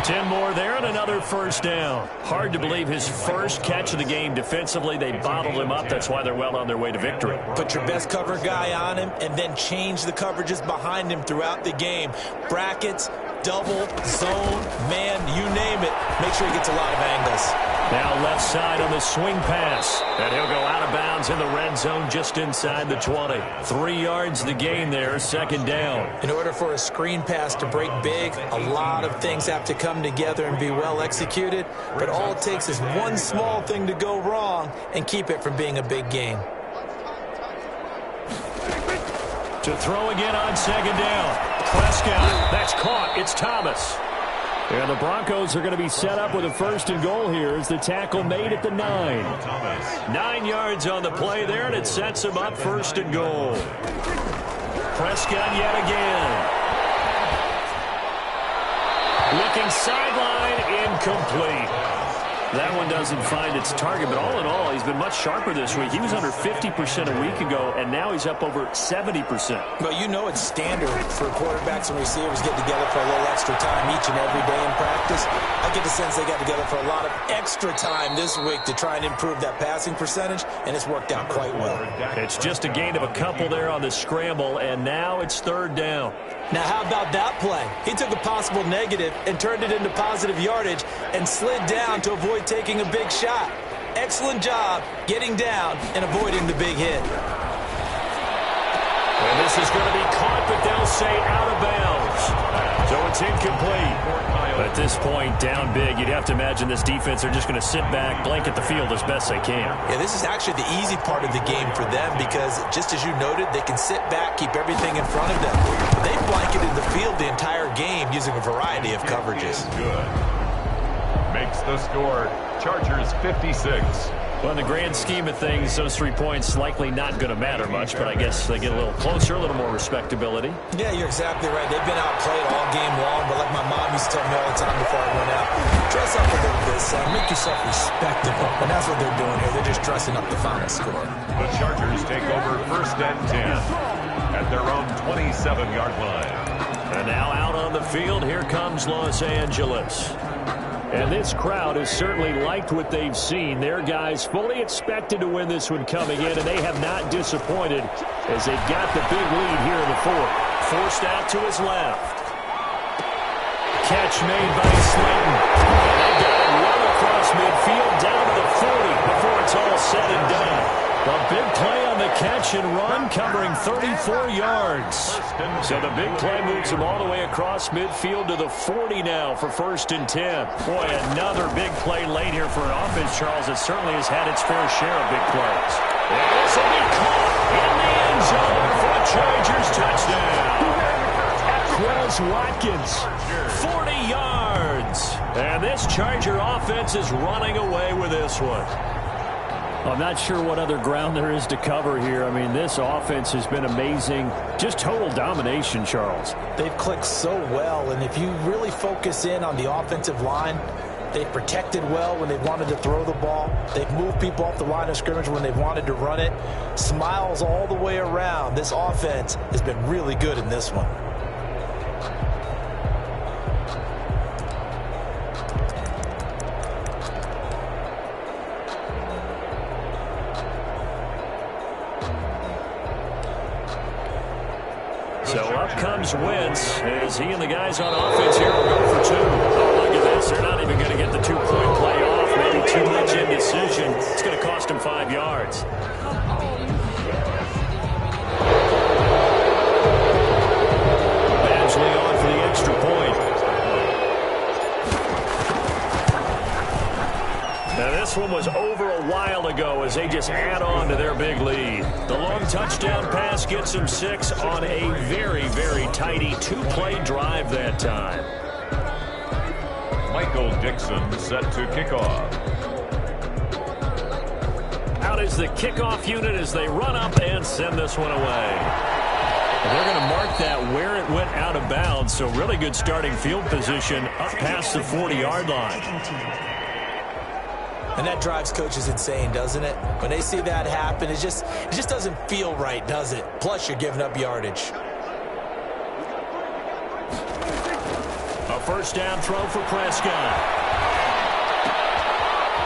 10 more there and another first down. Hard to believe his first catch of the game defensively. They bottled him up. That's why they're well on their way to victory. Put your best cover guy on him and then change the coverages behind him throughout the game. Brackets, double, zone, man, you name it. Make sure he gets a lot of angles. Now left side on the swing pass. And he'll go out of bounds in the red zone just inside the 20. 3 yards the gain there, second down. In order for a screen pass to break big, a lot of things have to come together and be well executed. But all it takes is one small thing to go wrong and keep it from being a big gain. To throw again on second down. Prescott, that's caught. It's Thomas. And the Broncos are going to be set up with a first and goal here as the tackle made at the 9. 9 yards on the play there, and it sets them up first and goal. Prescott yet again. Looking sideline, incomplete. That one doesn't find its target, but all in all, he's been much sharper this week. He was under 50% a week ago, and now he's up over 70%. Well, you know it's standard for quarterbacks and receivers get together for a little extra time each and every day in practice. I get the sense they got together for a lot of extra time this week to try and improve that passing percentage, and it's worked out quite well. It's just a gain of a couple there on the scramble, and now it's third down. Now, how about that play? He took a possible negative and turned it into positive yardage and slid down to avoid taking a big shot. Excellent job getting down and avoiding the big hit. And this is going to be caught, but they'll say out of bounds. So it's incomplete. But at this point, down big, you'd have to imagine this defense are just going to sit back, blanket the field as best they can. Yeah, this is actually the easy part of the game for them because, just as you noted, they can sit back, keep everything in front of them. They've blanketed the field the entire game using a variety of coverages. Good. Makes the score Chargers 56. Well, in the grand scheme of things, those 3 points likely not going to matter much, but I guess they get a little closer, a little more respectability. Yeah, you're exactly right. They've been outplayed all game long, but like my mom used to tell me all the time before I went out, dress up a little bit, son. Make yourself respectable. And that's what they're doing here. They're just dressing up the final score. The Chargers take over first and 10 at their own 27-yard line. And now out on the field, here comes Los Angeles. And this crowd has certainly liked what they've seen. Their guys fully expected to win this one coming in, and they have not disappointed as they've got the big lead here in the fourth. Forced out to his left. Catch made by Slayton. And they got it run across midfield down to the 40 before it's all said and done. A big play on the catch and run, covering 34 yards. So the big play moves him all the way across midfield to the 40 now for first and 10. Boy, another big play late here for an offense, Charles, that certainly has had its fair share of big plays. And this will be caught in the end zone for a Chargers touchdown. Quez Watkins, 40 yards. And this Charger offense is running away with this one. I'm not sure what other ground there is to cover here. I mean, this offense has been amazing. Just total domination, Charles. They've clicked so well, and if you really focus in on the offensive line, they've protected well when they've wanted to throw the ball. They've moved people off the line of scrimmage when they've wanted to run it. Smiles all the way around. This offense has been really good in this one. So up comes Wentz as he and the guys on offense here will go for 2. Oh, look at this. They're not even going to get the 2-point play off. Maybe too much indecision. It's going to cost him 5 yards. Badgley on for the extra point. Now this one was over a while ago as they just add on to their big lead. The long touchdown pass gets them 6 on a very, very tidy 2-play drive that time. Michael Dixon set to kickoff. Out is the kickoff unit as they run up and send this one away. They're going to mark that where it went out of bounds, so really good starting field position up past the 40-yard line. And that drives coaches insane, doesn't it? When they see that happen, it just doesn't feel right, does it? Plus, you're giving up yardage. first down throw for Prescott.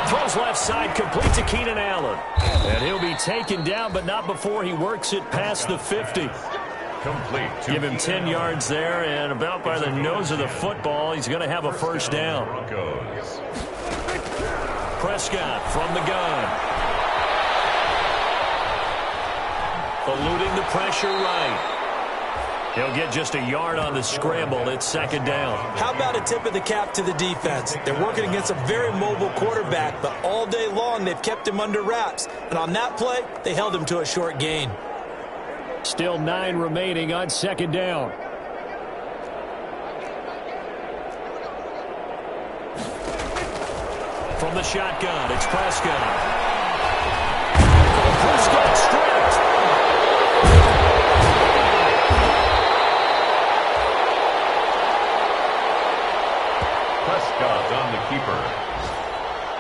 Throws left side, complete to Keenan Allen. And he'll be taken down, but not before he works it past the 50. Complete. Give him 10 yards there, and about by the nose of the football, he's going to have a first down. Broncos. Prescott from the gun. Eluding the pressure right. He'll get just a yard on the scramble. It's second down. How about a tip of the cap to the defense? They're working against a very mobile quarterback, but all day long they've kept him under wraps. And on that play, they held him to a short gain. Still 9 remaining on second down. From the shotgun, it's Prescott. Prescott stripped. Prescott on the keeper.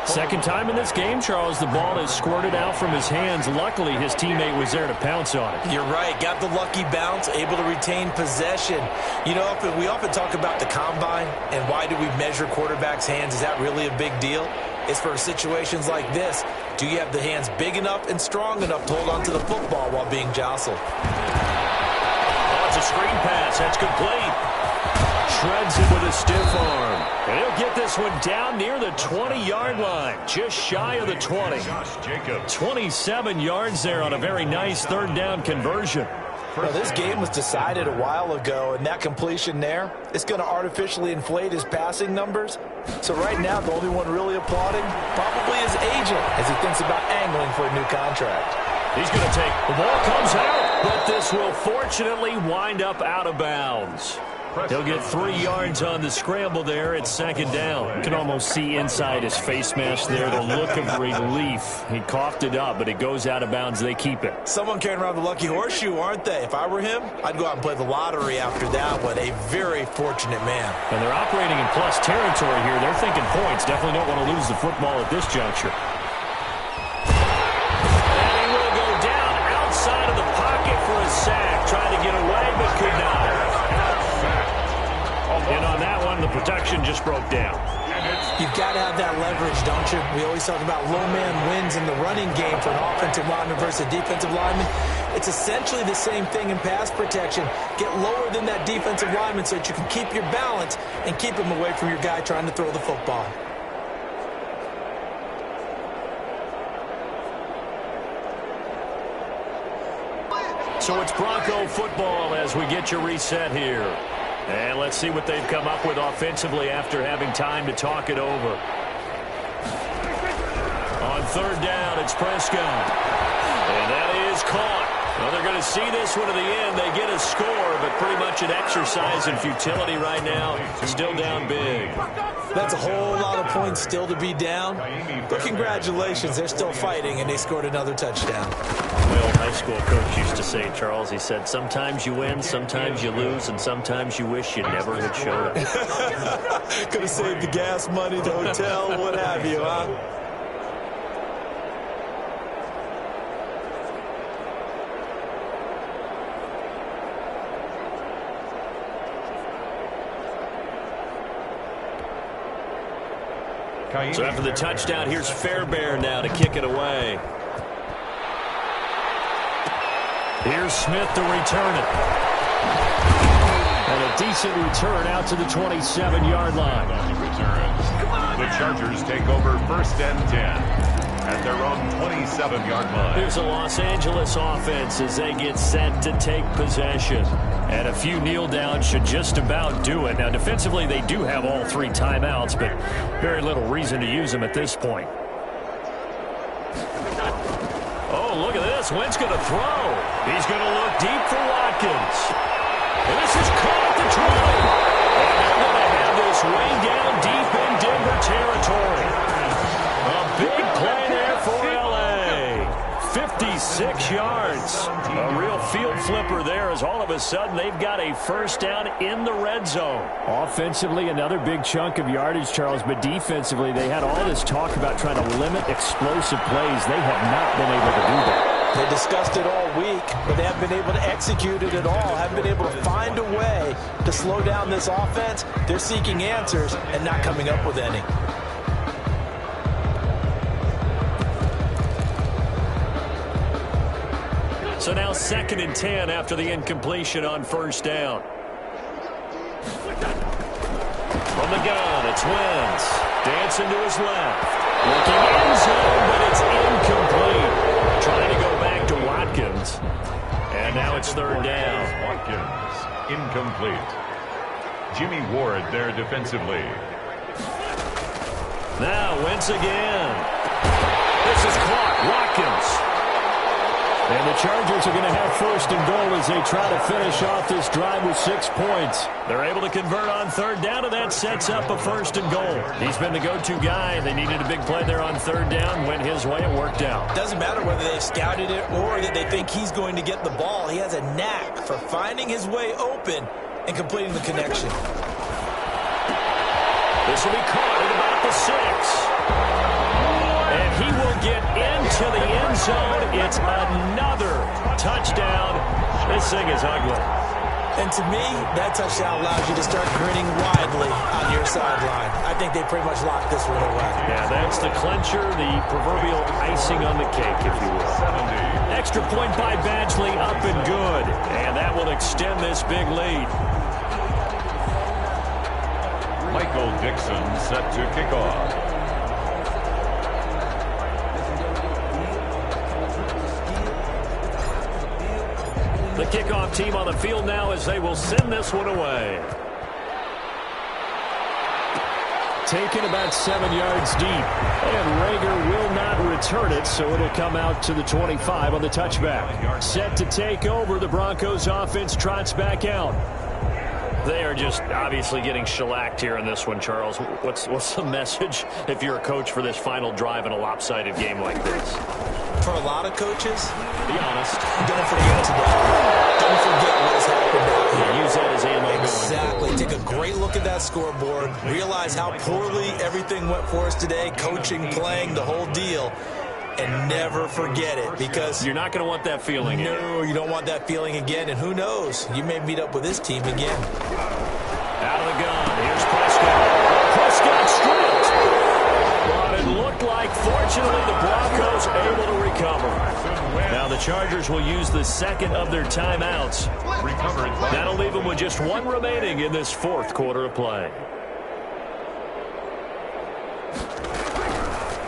Second time in this game, Charles, the ball has squirted out from his hands. Luckily, his teammate was there to pounce on it. You're right. Got the lucky bounce, able to retain possession. You know, we often talk about the combine and why do we measure quarterbacks' hands. Is that really a big deal? It's for situations like this. Do you have the hands big enough and strong enough to hold on to the football while being jostled? Oh, it's a screen pass. That's complete. Shreds it with a stiff arm. And he'll get this one down near the 20-yard line. Just shy of the 20. 27 yards there on a very nice third down conversion. Well, this game was decided a while ago, and that completion there, it's going to artificially inflate his passing numbers. So right now, the only one really applauding probably his agent as he thinks about angling for a new contract. He's going to take, the ball comes out, but this will fortunately wind up out of bounds. He'll get 3 yards on the scramble there at second down. You can almost see inside his face mask there the look of relief. He coughed it up, but it goes out of bounds. They keep it. Someone carrying around the lucky horseshoe, aren't they? If I were him, I'd go out and play the lottery after that one. A very fortunate man. And they're operating in plus territory here. They're thinking points. Definitely don't want to lose the football at this juncture. And he will go down outside of the pocket for a sack. Tried to get away, but could not. And on that one, the protection just broke down. You've got to have that leverage, don't you? We always talk about low man wins in the running game for an offensive lineman versus a defensive lineman. It's essentially the same thing in pass protection. Get lower than that defensive lineman so that you can keep your balance and keep him away from your guy trying to throw the football. So it's Bronco football as we get you reset here. And let's see what they've come up with offensively after having time to talk it over. On third down, it's Prescott. And that is caught. Well, they're going to see this one to the end. They get a score, but pretty much an exercise in futility right now. Still down big. That's a whole lot of points still to be down. But congratulations, they're still fighting, and they scored another touchdown. My old high school coach used to say, Charles, he said, sometimes you win, sometimes you lose, and sometimes you wish you never had showed up. Could have saved the gas money, the hotel, what have you, huh? So after the touchdown, here's Fairbairn now to kick it away. Here's Smith to return it. And a decent return out to the 27-yard line. The Chargers take over first and 10 at their own 27-yard line. Here's a Los Angeles offense as they get set to take possession. And a few kneel downs should just about do it. Now, defensively, they do have all 3 timeouts, but very little reason to use them at this point. Oh, look at this. Wentz going to throw. He's going to look deep for Watkins. And this is caught at the 20. And they're going to have this way down deep in Denver territory. A big play there for L.A. 56 yards. A real field flipper there as all of a sudden they've got a first down in the red zone. Offensively, another big chunk of yardage, Charles, but defensively, they had all this talk about trying to limit explosive plays. They have not been able to do that. They discussed it all week, but they haven't been able to execute it at all, haven't been able to find a way to slow down this offense. They're seeking answers and not coming up with any. So now 2nd and 10 after the incompletion on first down. From the gun, it's Wentz. Dancing to his left. Looking end zone, but it's incomplete. Trying to go back to Watkins. And now it's 3rd down. Watkins, incomplete. Jimmy Ward there defensively. Now Wentz again. This is caught. Watkins. And the Chargers are going to have 1st and goal as they try to finish off this drive with 6 points. They're able to convert on 3rd down, and that sets up a 1st and goal. He's been the go-to guy. They needed a big play there on 3rd down. Went his way. It worked out. Doesn't matter whether they've scouted it or that they think he's going to get the ball. He has a knack for finding his way open and completing the connection. This will be caught at about the 6. And he will get into the end zone. It's another touchdown. This thing is ugly. And to me, that touchdown allows you to start grinning widely on your sideline. I think they pretty much locked this one away. Yeah, that's the clincher, the proverbial icing on the cake, if you will. 70. Extra point by Badgley, up and good. And that will extend this big lead. Michael Dixon set to kick off. The kickoff team on the field now as they will send this one away. Taken about 7 yards deep. And Rager will not return it, so it'll come out to the 25 on the touchback. Set to take over, the Broncos offense trots back out. They are just obviously getting shellacked here in this one, Charles. What's the message if you're a coach for this final drive in a lopsided game like this? For a lot of coaches, Be honest. don't forget today. Don't forget what has happened out here. Use that as ammo. Exactly. Take a great look at that scoreboard. Realize how poorly everything went for us today. Coaching, playing, the whole deal. And never forget it, because You're not going to want that feeling. no, you don't want that feeling again. And who knows? You may meet up with this team again. Out of the gun. Here's Prescott. Prescott stripped. But it looked like, fortunately, the Broncos able to recover. Now the Chargers will use the 2nd of their timeouts. Recovered. That'll leave them with just 1 remaining in this 4th quarter of play.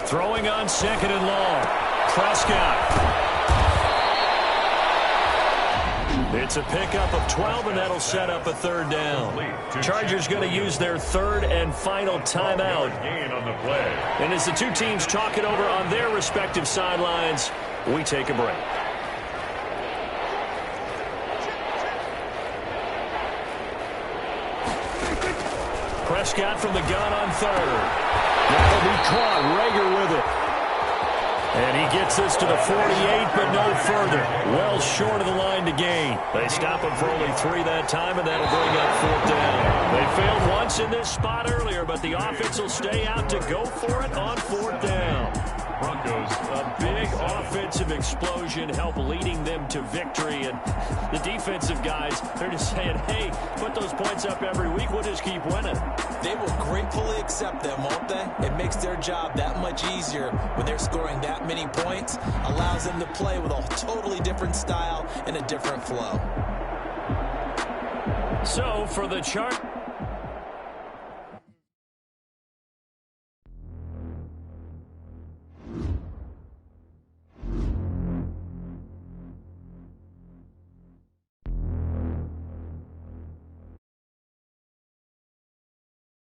Throwing on 2nd and long. Prescott. It's a pickup of 12, and that'll set up a 3rd down. Chargers going to use their 3rd and final timeout. Gain on the play. And as the two teams talk it over on their respective sidelines, we take a break. Prescott from the gun on 3rd. That'll be caught. Rager with it. And he gets this to the 48, but no further. Well short of the line to gain. They stop him for only 3 that time, and that'll bring up 4th down. They failed once in this spot earlier, but the offense will stay out to go for it on 4th down. Broncos. A big offensive explosion helped leading them to victory. And the defensive guys, they're just saying, hey, put those points up every week. We'll just keep winning. They will gratefully accept them, won't they? It makes their job that much easier when they're scoring that many points. Allows them to play with a totally different style and a different flow. So for the chart.